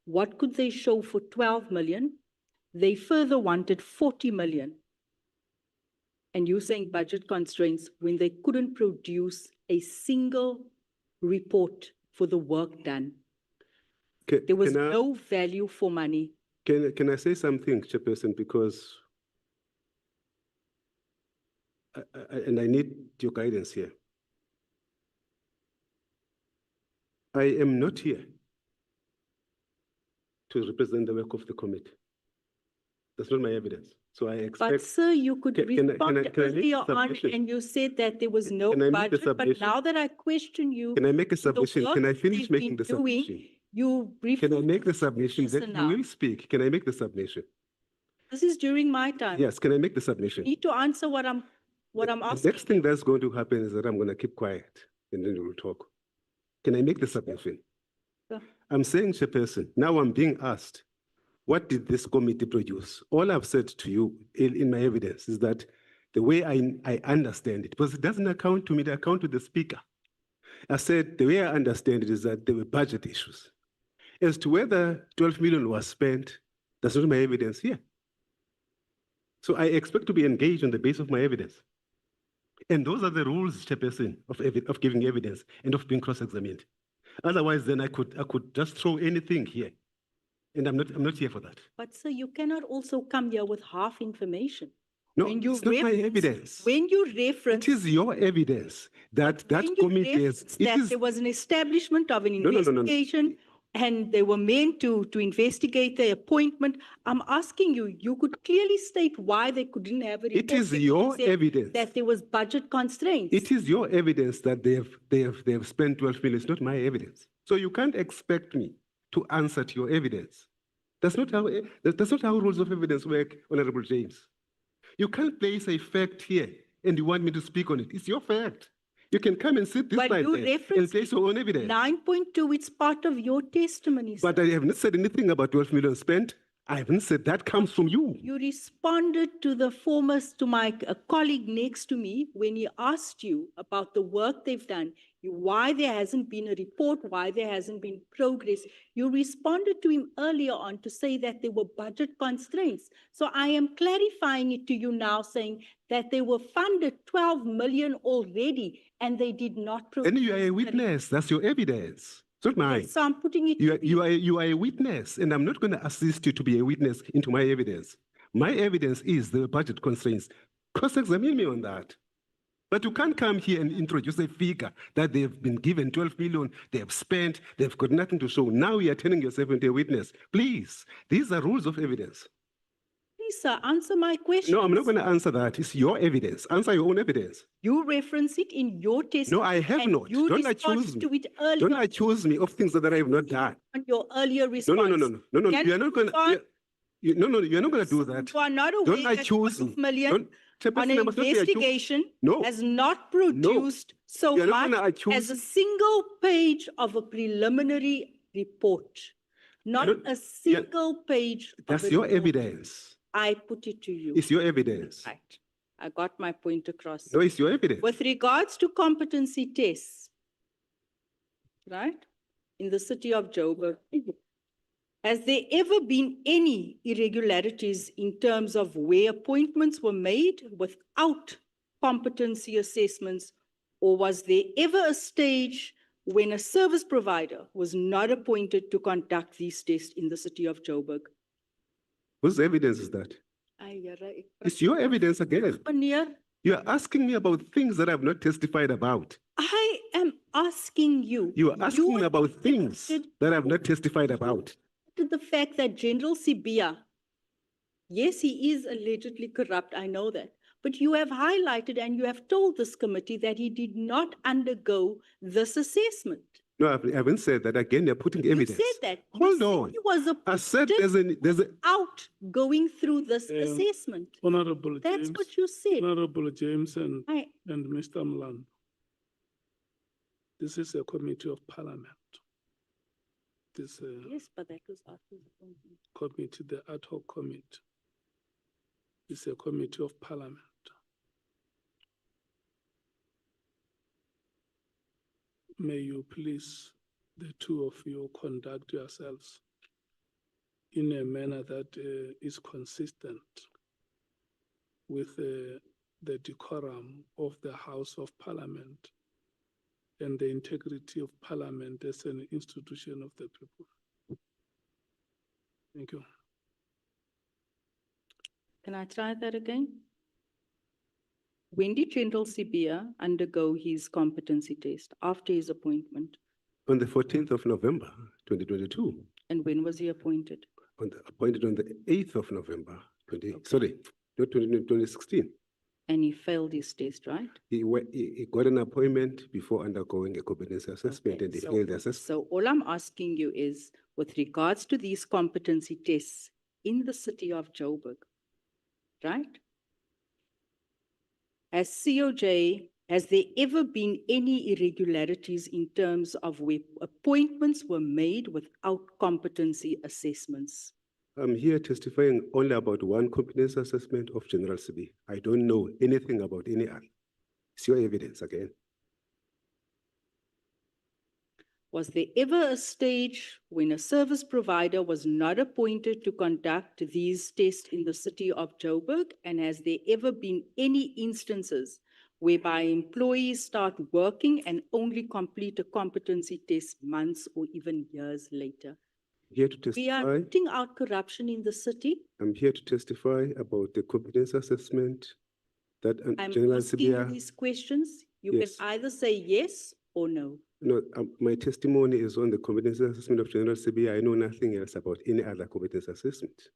What could they show for 12 million? They further wanted 40 million. And you're saying budget constraints when they couldn't produce a single report for the work done. There was no value for money. Can I say something, Chairperson, because and I need your guidance here. I am not here to represent the work of the committee. That's not my evidence. So I expect... But sir, you could respond earlier on and you said that there was no budget, but now that I question you... Can I make a submission? Can I finish making the submission? Can I make the submission? That you will speak. Can I make the submission? This is during my time. Yes, can I make the submission? You need to answer what I'm asking. The next thing that's going to happen is that I'm going to keep quiet and then we'll talk. Can I make the submission? Sure. I'm saying, Chairperson, now I'm being asked, what did this committee produce? All I've said to you in my evidence is that the way I understand it, because it doesn't account to me, they account to the speaker. I said the way I understand it is that there were budget issues. As to whether 12 million was spent, that's not my evidence here. So I expect to be engaged on the basis of my evidence. And those are the rules, Chairperson, of giving evidence and of being cross-examined. Otherwise, then I could just throw anything here. And I'm not here for that. But sir, you cannot also come here with half information. No, it's not my evidence. When you reference... It is your evidence that committee has... There was an establishment of an investigation and they were meant to investigate the appointment. I'm asking you, you could clearly state why they couldn't have a report. It is your evidence. That there was budget constraints. It is your evidence that they have spent 12 million. It's not my evidence. So you can't expect me to answer to your evidence. That's not how rules of evidence work, Honorable James. You can't place a fact here and you want me to speak on it. It's your fact. You can come and sit this side there and place your own evidence. 9.2, it's part of your testimony. But I have not said anything about 12 million spent. I haven't said that comes from you. You responded to my colleague next to me when he asked you about the work they've done, why there hasn't been a report, why there hasn't been progress. You responded to him earlier on to say that there were budget constraints. So I am clarifying it to you now, saying that they were funded 12 million already and they did not produce. And you are a witness. That's your evidence. It's not mine. Yes, so I'm putting it you are a witness, and I'm not going to assist you to be a witness into my evidence. My evidence is the budget constraints. Cross-examine me on that. But you can't come here and introduce a figure that they've been given 12 million, they have spent, they've got nothing to show. Now you are turning yourself into a witness. Please, these are rules of evidence. Please, sir, answer my question. No, I'm not going to answer that. It's your evidence. Answer your own evidence. You reference it in your testimony. No, I have not. Don't accuse me. To it earlier. Don't accuse me of things that I have not done. On your earlier response. No. You are not going to. No, you're not going to do that. You are not aware don't accuse me. Million on an investigation has not produced so much as a single page of a preliminary report. Not a single page. That's your evidence. I put it to you. It's your evidence. Right. I got my point across. No, it's your evidence. With regards to competency tests, right, in the city of Joburg, has there ever been any irregularities in terms of where appointments were made without competency assessments, or was there ever a stage when a service provider was not appointed to conduct these tests in the city of Joburg? Whose evidence is that? It's your evidence again. You're asking me about things that I've not testified about. I am asking you. You are asking me about things that I've not testified about. To the fact that General Sibiya, yes, he is allegedly corrupt, I know that. But you have highlighted and you have told this committee that he did not undergo this assessment. No, I haven't said that. Again, you're putting evidence. You said that. Hold on. He was I said there's out going through this assessment. Honorable That's James, what you said. Honorable James and Mr. Mlandu. This is a committee of parliament. This yes, but that was after the committee, the ad hoc committee. It's a committee of parliament. May you please, the two of you, conduct yourselves in a manner that is consistent with the decorum of the House of Parliament and the integrity of Parliament as an institution of the people. Thank you. Can I try that again? When did General Sibiya undergo his competency test? After his appointment? On the 14th of November, 2022. And when was he appointed? Appointed on the 8th of November, not 2016. And he failed his test, right? He got an appointment before undergoing a competency assessment, and he failed the assessment. So all I'm asking you is, with regards to these competency tests in the city of Joburg, right? As COJ, has there ever been any irregularities in terms of where appointments were made without competency assessments? I'm here testifying only about one competency assessment of General Sibiya. I don't know anything about any other. It's your evidence again. Was there ever a stage when a service provider was not appointed to conduct these tests in the city of Joburg? And has there ever been any instances whereby employees start working and only complete a competency test months or even years later? Here to testify. We are rooting out corruption in the city. I'm here to testify about the competence assessment that General asking you Sibiya. These questions. You Yes. can either say yes or no. No, my testimony is on the competence assessment of General Sibiya. I know nothing else about any other competence assessment.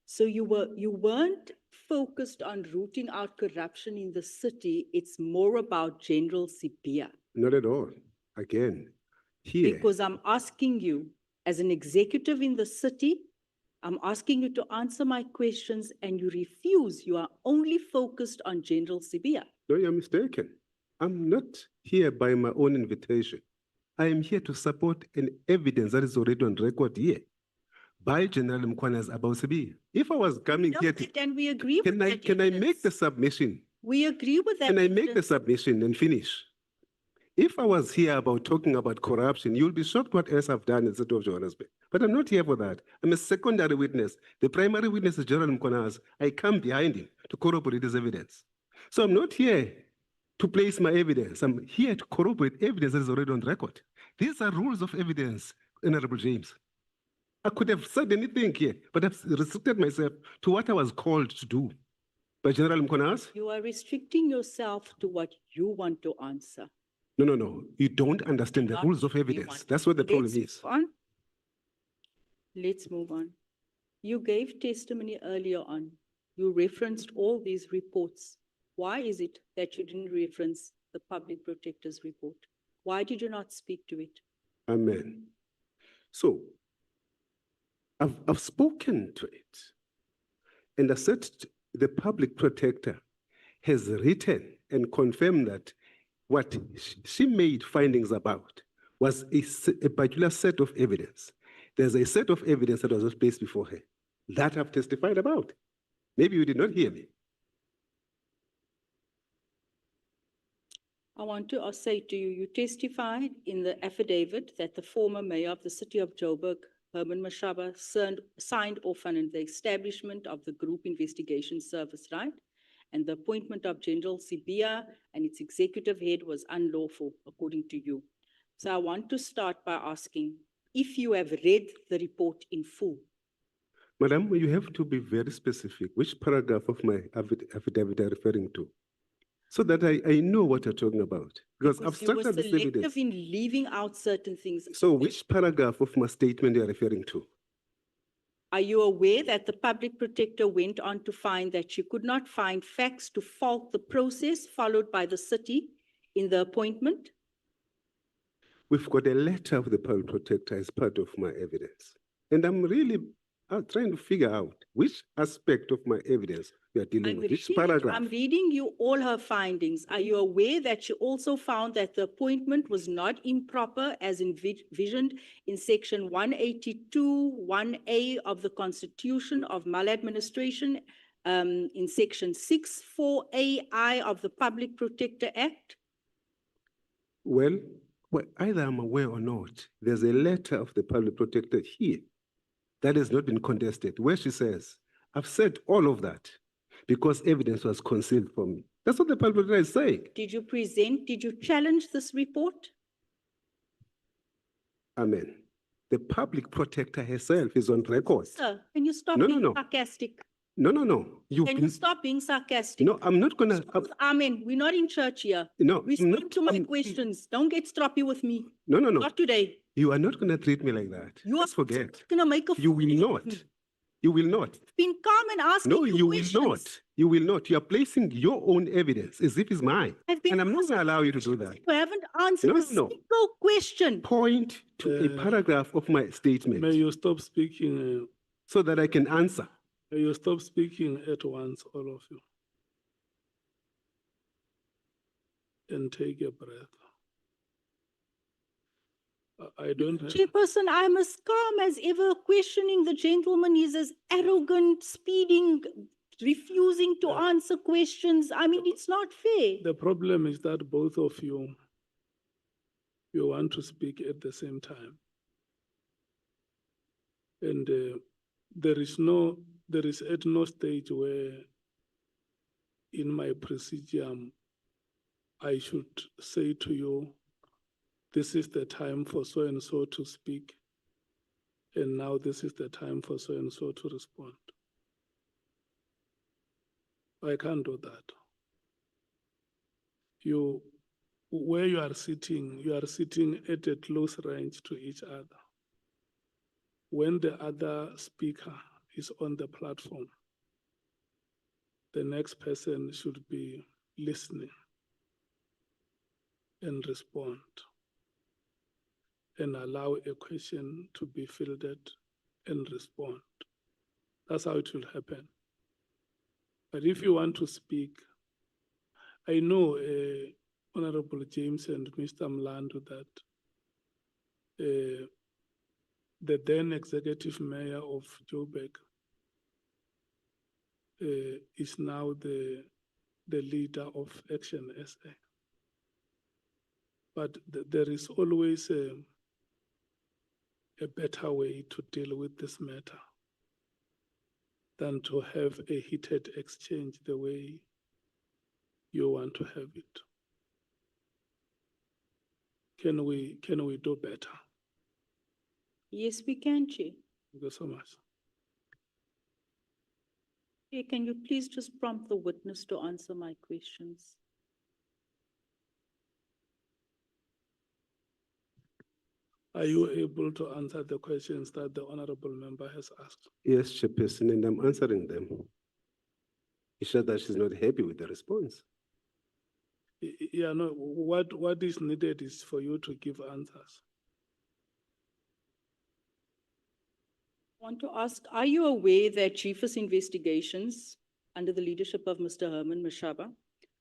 So you weren't focused on rooting out corruption in the city. It's more about General Sibiya. Not at all. Again, here. Because I'm asking you, as an executive in the city, I'm asking you to answer my questions and you refuse. You are only focused on General Sibiya. No, you're mistaken. I'm not here by my own invitation. I am here to support an evidence that is already on record here by General Mkwanas about Sibiya. If I was coming here to... Can we agree with that? Can I make the submission? We agree with that. Can I make the submission and finish? If I was here talking about corruption, you'll be shocked what else I've done in the City of Johannesburg. But I'm not here for that. I'm a secondary witness. The primary witness is General Mkwanas. I come behind him to corroborate his evidence. So I'm not here to place my evidence. I'm here to corroborate evidence that is already on record. These are rules of evidence, Honorable James. I could have said anything here, but I've restricted myself to what I was called to do by General Mkwanas. You are restricting yourself to what you want to answer. No. You don't understand the rules of evidence. That's what the problem is. Let's move on. You gave testimony earlier on. You referenced all these reports. Why is it that you didn't reference the public protector's report? Why did you not speak to it? Amen. So, I've spoken to it. And I said the public protector has written and confirmed that what she made findings about was a particular set of evidence. There's a set of evidence that was placed before her that I've testified about. Maybe you did not hear me. I want to say to you, you testified in the affidavit that the former mayor of the city of Joburg, Herman Mashaba, signed off on the establishment of the group investigation service, right? And the appointment of General Sibiya and its executive head was unlawful, according to you. So I want to start by asking if you have read the report in full. Madam, you have to be very specific. Which paragraph of my affidavit are you referring to? So that I know what you're talking about. Because I've structured this evidence. You were selective in leaving out certain things. So which paragraph of my statement are you referring to? Are you aware that the public protector went on to find that she could not find facts to fault the process followed by the city in the appointment? We've got a letter of the public protector as part of my evidence. And I'm really trying to figure out which aspect of my evidence we are dealing with, which paragraph. I'm reading you all her findings. Are you aware that she also found that the appointment was not improper as envisioned in section 182, 1A of the Constitution of Maladministration, in section 64AI of the Public Protector Act? Well, either I'm aware or not, there's a letter of the public protector here That has not been contested, where she says, I've said all of that because evidence was concealed from me. That's what the parliamentary is saying. Did you challenge this report? Amen. The public protector herself is on record. Sir, can you stop No, being no. sarcastic? No. Can you stop being sarcastic? No, I'm not gonna. Amen. We're not in church here. No, Respond to my questions. Don't get stroppy with me. No. Not today. You are not gonna treat me like that. You Just forget. Gonna make a You will not. You will not. Been calm and asking No, you questions. will not. You will not. You are placing your own evidence as if it's mine. And I'm not going to allow you to do that. You haven't answered a single question. Point to a paragraph of my statement. May you stop speaking? So that I can answer. May you stop speaking at once, all of you. And take a breath. I don't have... Chairperson, I'm as calm as ever. Questioning the gentleman, he's as arrogant, speeding, refusing to answer questions. I mean, it's not fair. The problem is that both of you want to speak at the same time. And there is at no stage where in my procedure I should say to you, this is the time for so-and-so to speak, and now this is the time for so-and-so to respond. I can't do that. Where you are sitting at a close range to each other. When the other speaker is on the platform, the next person should be listening and respond, and allow a question to be fielded and respond. That's how it will happen. But if you want to speak, I know Honorable James and Mr. Mlandu that the then executive mayor of Joburg is now the leader of ActionSA. But there is always a better way to deal with this matter than to have a heated exchange the way you want to have it. Can we do better? Yes, we can, Chair. Thank you so much. Chair, can you please just prompt the witness to answer my questions? Are you able to answer the questions that the honorable member has asked? Yes, Chairperson, and I'm answering them. It's just that she's not happy with the response. Yeah, no, what is needed is for you to give answers. I want to ask, are you aware that GFIS investigations under the leadership of Mr. Herman Mashaba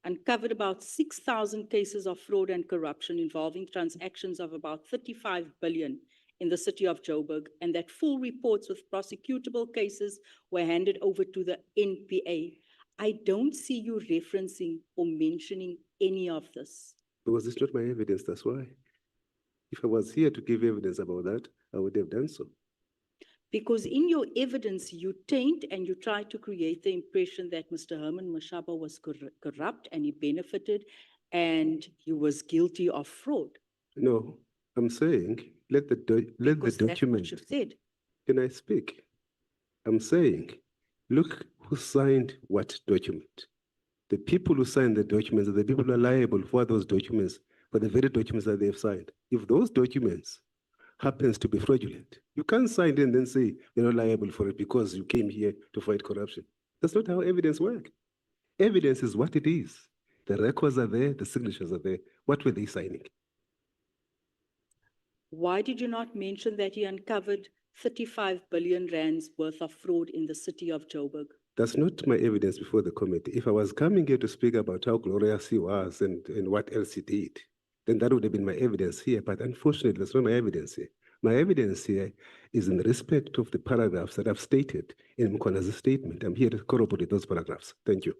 uncovered about 6,000 cases of fraud and corruption involving transactions of about 35 billion in the city of Joburg, and that full reports with prosecutable cases were handed over to the NPA? I don't see you referencing or mentioning any of this. Because it's not my evidence, that's why. If I was here to give evidence about that, I would have done so. Because in your evidence, you taint and you try to create the impression that Mr. Herman Mashaba was corrupt and he benefited and he was guilty of fraud. No, I'm saying let the document. That's what you've said. Can I speak? I'm saying, look who signed what document. The people who signed the documents are the people who are liable for those documents, for the very documents that they've signed. If those documents happens to be fraudulent, you can't sign it and then say you're not liable for it because you came here to fight corruption. That's not how evidence works. Evidence is what it is. The records are there, the signatures are there. What were they signing? Why did you not mention that he uncovered 35 billion rands worth of fraud in the city of Joburg? That's not my evidence before the committee. If I was coming here to speak about how glorious he was and what else he did, then that would have been my evidence here. But unfortunately, that's not my evidence here. My evidence here is in respect of the paragraphs that I've stated in Mkona's statement. I'm here to corroborate those paragraphs. Thank you.